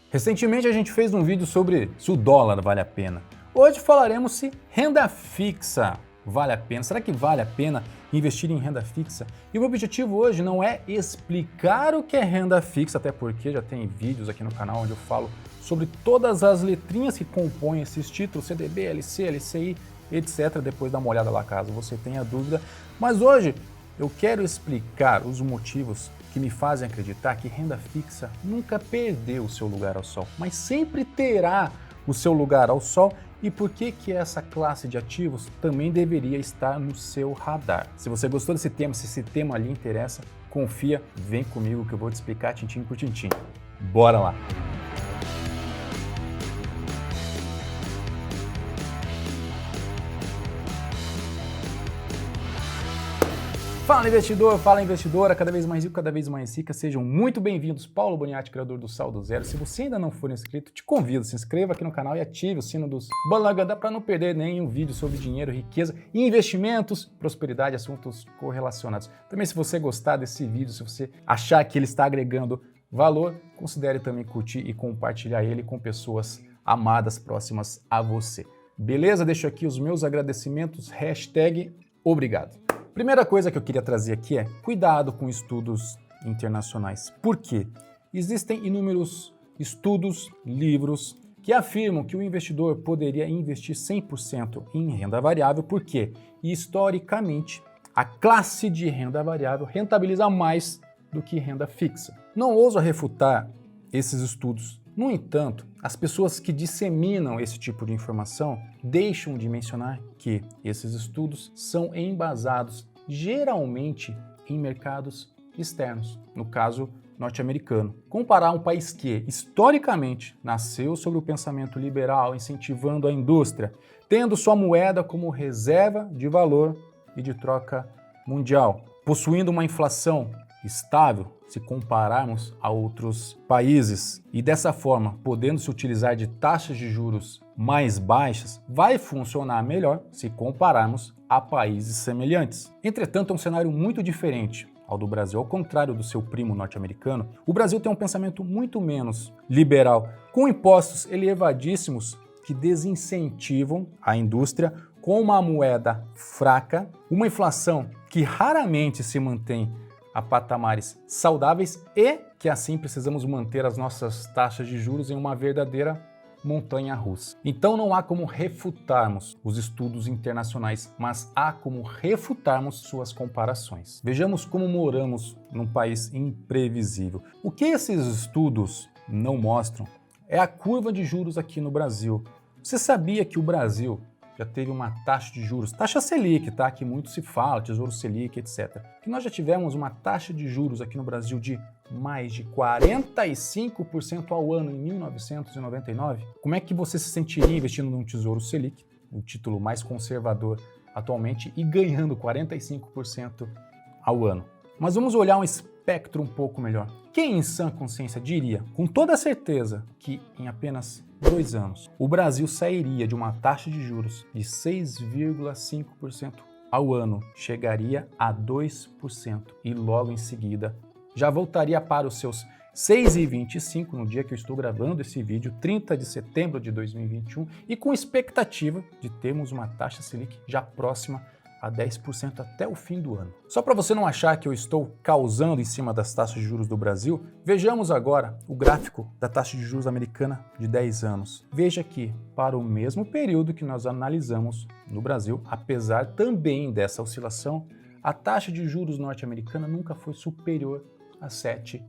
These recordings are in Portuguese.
Recentemente a gente fez um vídeo sobre se o dólar vale a pena. Hoje falaremos se renda fixa vale a pena. Será que vale a pena investir em renda fixa? E o meu objetivo hoje não é explicar o que é renda fixa, até porque já tem vídeos aqui no canal onde eu falo sobre todas as letrinhas que compõem esses títulos, CDB, LC, LCI, etc. Depois dá uma olhada lá caso você tenha dúvida. Mas hoje eu quero explicar os motivos que me fazem acreditar que renda fixa nunca perdeu o seu lugar ao sol, mas sempre terá o seu lugar ao sol, e por que essa classe de ativos também deveria estar no seu radar. Se você gostou desse tema, se esse tema lhe interessa, confia, vem comigo que eu vou te explicar tintim por tintim. Bora lá! Fala investidor, fala investidora, cada vez mais rico, cada vez mais rica, sejam muito bem-vindos. Paulo Boniati, criador do Saldo Zero. Se você ainda não for inscrito, te convido, se inscreva aqui no canal e ative o sino dos balangandã para não perder nenhum vídeo sobre dinheiro, riqueza, investimentos, prosperidade, assuntos correlacionados. Também se você gostar desse vídeo, se você achar que ele está agregando valor, considere também curtir e compartilhar ele com pessoas amadas próximas a você. Beleza? Deixo aqui os meus agradecimentos, #obrigado. Primeira coisa que eu queria trazer aqui é cuidado com estudos internacionais. Por quê? Existem inúmeros estudos, livros que afirmam que o investidor poderia investir 100% em renda variável, porque historicamente a classe de renda variável rentabiliza mais do que renda fixa. Não ouso refutar esses estudos. No entanto, as pessoas que disseminam esse tipo de informação deixam de mencionar que esses estudos são embasados geralmente em mercados externos, no caso norte-americano. Comparar um país que, historicamente, nasceu sobre o pensamento liberal, incentivando a indústria, tendo sua moeda como reserva de valor e de troca mundial, possuindo uma inflação estável, se compararmos a outros países, e dessa forma, podendo se utilizar de taxas de juros mais baixas, vai funcionar melhor se compararmos a países semelhantes. Entretanto, é um cenário muito diferente ao do Brasil. Ao contrário do seu primo norte-americano, o Brasil tem um pensamento muito menos liberal, com impostos elevadíssimos que desincentivam a indústria, com uma moeda fraca, uma inflação que raramente se mantém a patamares saudáveis e que assim precisamos manter as nossas taxas de juros em uma verdadeira montanha-russa. Então não há como refutarmos os estudos internacionais, mas há como refutarmos suas comparações. Vejamos como moramos num país imprevisível. O que esses estudos não mostram é a curva de juros aqui no Brasil. Você sabia que o Brasil já teve uma taxa de juros, taxa Selic, tá? Que muito se fala, Tesouro Selic, etc. Que nós já tivemos uma taxa de juros aqui no Brasil de mais de 45% ao ano em 1999. Como é que você se sentiria investindo num Tesouro Selic, o título mais conservador atualmente, e ganhando 45% ao ano? Mas vamos olhar um espectro um pouco melhor. Quem em sã consciência diria, com toda certeza, que em apenas 2 anos o Brasil sairia de uma taxa de juros de 6,5% ao ano, chegaria a 2% e logo em seguida já voltaria para os seus 6,25% no dia que eu estou gravando esse vídeo, 30 de setembro de 2021, e com expectativa de termos uma taxa Selic já próxima a 10% até o fim do ano. Só para você não achar que eu estou causando em cima das taxas de juros do Brasil, vejamos agora o gráfico da taxa de juros americana de 10 anos. Veja que, para o mesmo período que nós analisamos no Brasil, apesar também dessa oscilação, a taxa de juros norte-americana nunca foi superior a 7%,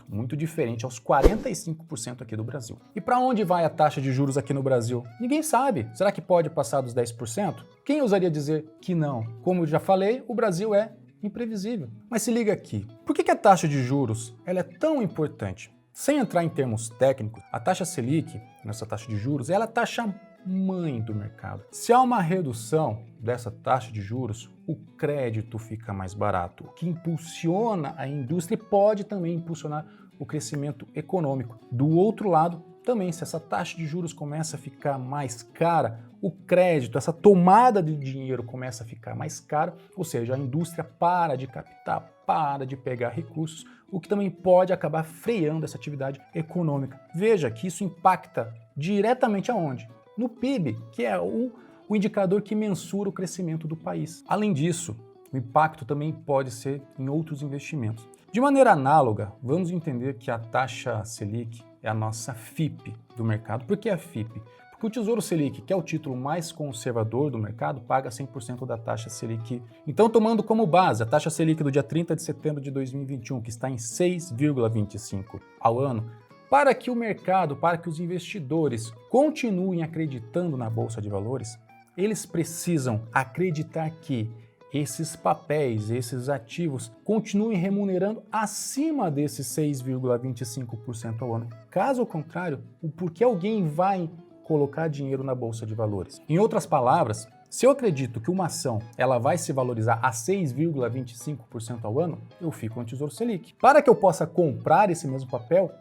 muito diferente aos 45% aqui do Brasil. E para onde vai a taxa de juros aqui no Brasil? Ninguém sabe. Será que pode passar dos 10%? Quem ousaria dizer que não? Como eu já falei, o Brasil é imprevisível. Mas se liga aqui, por que a taxa de juros ela é tão importante? Sem entrar em termos técnicos, a taxa Selic, nossa taxa de juros, ela é a taxa mãe do mercado. Se há uma redução dessa taxa de juros, o crédito fica mais barato, o que impulsiona a indústria e pode também impulsionar o crescimento econômico. Do outro lado, também, se essa taxa de juros começa a ficar mais cara, o crédito, essa tomada de dinheiro começa a ficar mais cara, ou seja, a indústria para de captar, para de pegar recursos, o que também pode acabar freando essa atividade econômica. Veja que isso impacta diretamente aonde? No PIB, que é o indicador que mensura o crescimento do país. Além disso, o impacto também pode ser em outros investimentos. De maneira análoga, vamos entender que a taxa Selic é a nossa FIP do mercado. Por que a FIP? Porque o Tesouro Selic, que é o título mais conservador do mercado, paga 100% da taxa Selic. Então, tomando como base a taxa Selic do dia 30 de setembro de 2021, que está em 6,25 ao ano, para que o mercado, para que os investidores continuem acreditando na Bolsa de Valores, eles precisam acreditar que esses papéis, esses ativos, continuem remunerando acima desses 6,25% ao ano. Caso contrário, o porquê alguém vai colocar dinheiro na Bolsa de Valores? Em outras palavras, se eu acredito que uma ação ela vai se valorizar a 6,25% ao ano, eu fico no Tesouro Selic. Para que eu possa comprar esse mesmo papel,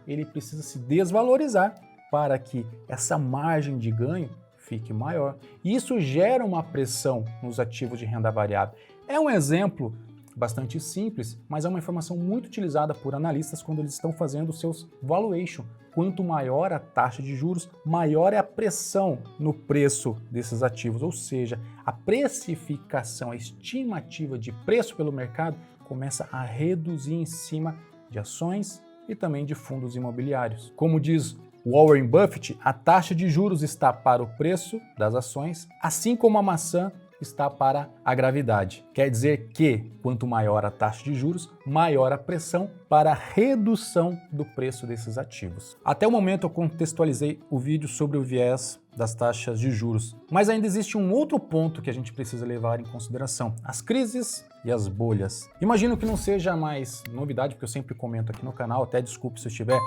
ele precisa se desvalorizar para que essa margem de ganho fique maior. E isso gera uma pressão nos ativos de renda variável. É um exemplo bastante simples, mas é uma informação muito utilizada por analistas quando eles estão fazendo seus valuation. Quanto maior a taxa de juros, maior é a pressão no preço desses ativos, ou seja, a precificação, a estimativa de preço pelo mercado começa a reduzir em cima de ações e também de fundos imobiliários. Como diz Warren Buffett, a taxa de juros está para o preço das ações, assim como a maçã está para a gravidade. Quer dizer que, quanto maior a taxa de juros, maior a pressão para a redução do preço desses ativos. Até o momento eu contextualizei o vídeo sobre o viés das taxas de juros, mas ainda existe um outro ponto que a gente precisa levar em consideração: as crises e as bolhas. Imagino que não seja mais novidade, porque eu sempre comento aqui no canal, até desculpe se eu estiver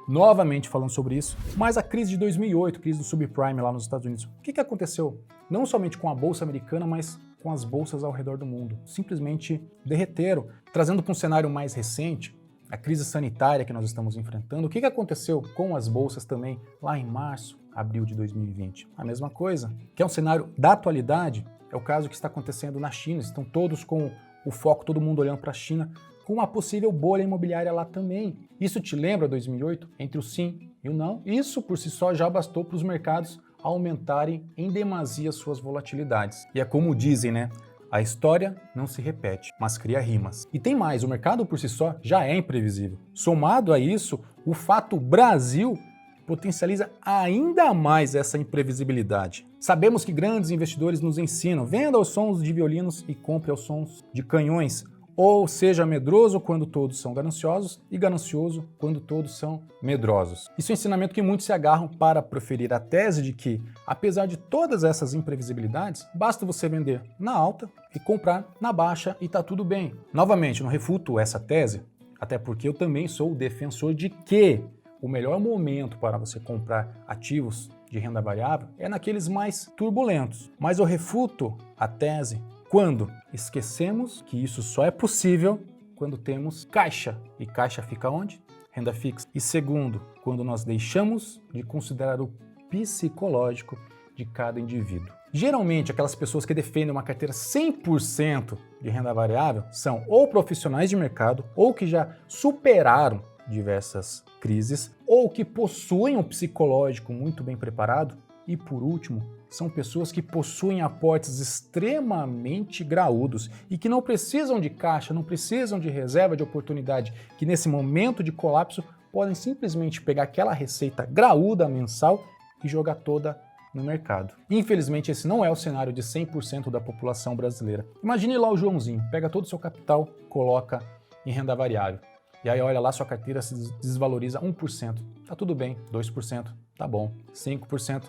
novamente falando sobre isso, mas a crise de 2008, crise do subprime lá nos Estados Unidos, o que aconteceu? Não somente com a bolsa americana, mas com as bolsas ao redor do mundo. Simplesmente derreteram. Trazendo para um cenário mais recente, a crise sanitária que nós estamos enfrentando, o que aconteceu com as bolsas também lá em março, abril de 2020? A mesma coisa, que é um cenário da atualidade, é o caso que está acontecendo na China. Estão todos com o foco, todo mundo olhando para a China, com uma possível bolha imobiliária lá também. Isso te lembra 2008? Entre o sim e o não? Isso por si só já bastou para os mercados aumentarem em demasia suas volatilidades. E é como dizem, né? A história não se repete, mas cria rimas. E tem mais, o mercado por si só já é imprevisível. Somado a isso, o fato Brasil potencializa ainda mais essa imprevisibilidade. Sabemos que grandes investidores nos ensinam: venda aos sons de violinos e compre aos sons de canhões. Ou seja medroso quando todos são gananciosos e ganancioso quando todos são medrosos. Isso é um ensinamento que muitos se agarram para proferir a tese de que, apesar de todas essas imprevisibilidades, basta você vender na alta e comprar na baixa e tá tudo bem. Novamente, não refuto essa tese, até porque eu também sou o defensor de que o melhor momento para você comprar ativos de renda variável é naqueles mais turbulentos. Mas eu refuto a tese quando esquecemos que isso só é possível quando temos caixa. E caixa fica onde? Renda fixa. E segundo, quando nós deixamos de considerar o psicológico de cada indivíduo. Geralmente, aquelas pessoas que defendem uma carteira 100% de renda variável são ou profissionais de mercado, ou que já superaram diversas crises, ou que possuem um psicológico muito bem preparado, e por último, são pessoas que possuem aportes extremamente graúdos e que não precisam de caixa, não precisam de reserva de oportunidade, que nesse momento de colapso podem simplesmente pegar aquela receita graúda mensal e jogar toda no mercado. Infelizmente, esse não é o cenário de 100% da população brasileira. Imagine lá o Joãozinho, pega todo o seu capital, coloca em renda variável. E aí olha lá, sua carteira se desvaloriza 1%. Tá tudo bem, 2%, tá bom. 5%,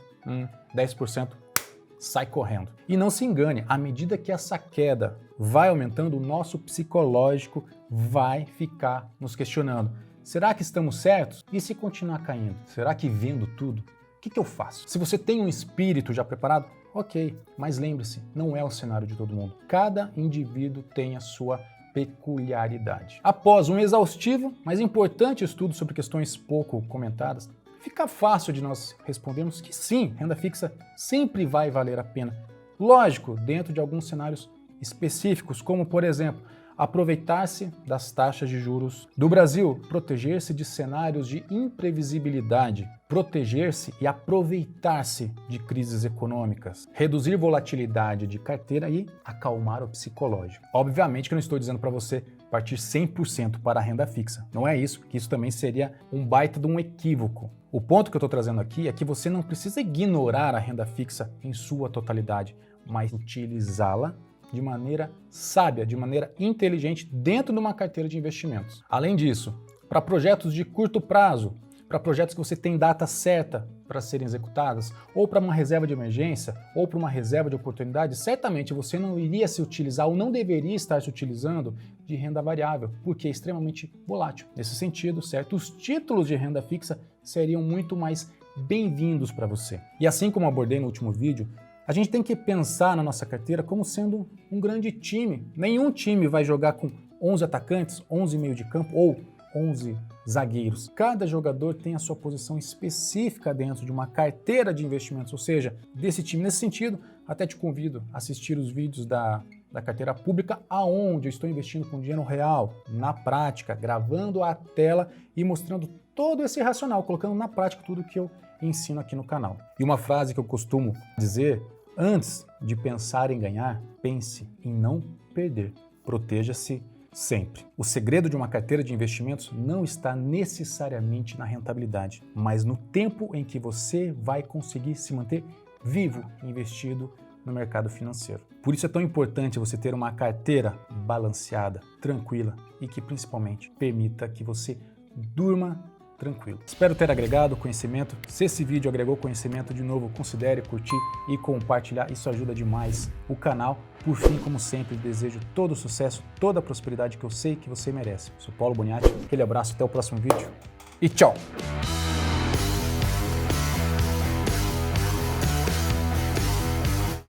10%, sai correndo. E não se engane, à medida que essa queda vai aumentando, o nosso psicológico vai ficar nos questionando. Será que estamos certos? E se continuar caindo? Será que vendo tudo? O que eu faço? Se você tem um espírito já preparado, ok. Mas lembre-se, não é o cenário de todo mundo. Cada indivíduo tem a sua peculiaridade. Após um exaustivo, mas importante estudo sobre questões pouco comentadas, fica fácil de nós respondermos que sim, renda fixa sempre vai valer a pena. Lógico, dentro de alguns cenários específicos, como por exemplo, aproveitar-se das taxas de juros do Brasil, proteger-se de cenários de imprevisibilidade, proteger-se e aproveitar-se de crises econômicas, reduzir volatilidade de carteira e acalmar o psicológico. Obviamente que eu não estou dizendo para você partir 100% para a renda fixa. Não é isso, que isso também seria um baita de um equívoco. O ponto que eu estou trazendo aqui é que você não precisa ignorar a renda fixa em sua totalidade, mas utilizá-la de maneira sábia, de maneira inteligente dentro de uma carteira de investimentos. Além disso, para projetos de curto prazo, para projetos que você tem data certa para serem executadas, ou para uma reserva de emergência, ou para uma reserva de oportunidade, certamente você não iria se utilizar ou não deveria estar se utilizando de renda variável, porque é extremamente volátil. Nesse sentido, certo? Os títulos de renda fixa seriam muito mais bem-vindos para você. E assim como abordei no último vídeo, a gente tem que pensar na nossa carteira como sendo um grande time. Nenhum time vai jogar com 11 atacantes, 11 meio de campo ou 11 zagueiros. Cada jogador tem a sua posição específica dentro de uma carteira de investimentos, ou seja, desse time. Nesse sentido, até te convido a assistir os vídeos da carteira pública, aonde eu estou investindo com dinheiro real, na prática, gravando a tela e mostrando todo esse racional, colocando na prática tudo que eu ensino aqui no canal. E uma frase que eu costumo dizer: antes de pensar em ganhar, pense em não perder. Proteja-se sempre. O segredo de uma carteira de investimentos não está necessariamente na rentabilidade, mas no tempo em que você vai conseguir se manter vivo, investido no mercado financeiro. Por isso é tão importante você ter uma carteira balanceada, tranquila e que principalmente permita que você durma tranquilo. Espero ter agregado conhecimento. Se esse vídeo agregou conhecimento, de novo, considere curtir e compartilhar. Isso ajuda demais o canal. Por fim, como sempre, desejo todo o sucesso, toda a prosperidade que eu sei que você merece. Sou Paulo Boniati. Aquele abraço, até o próximo vídeo e tchau!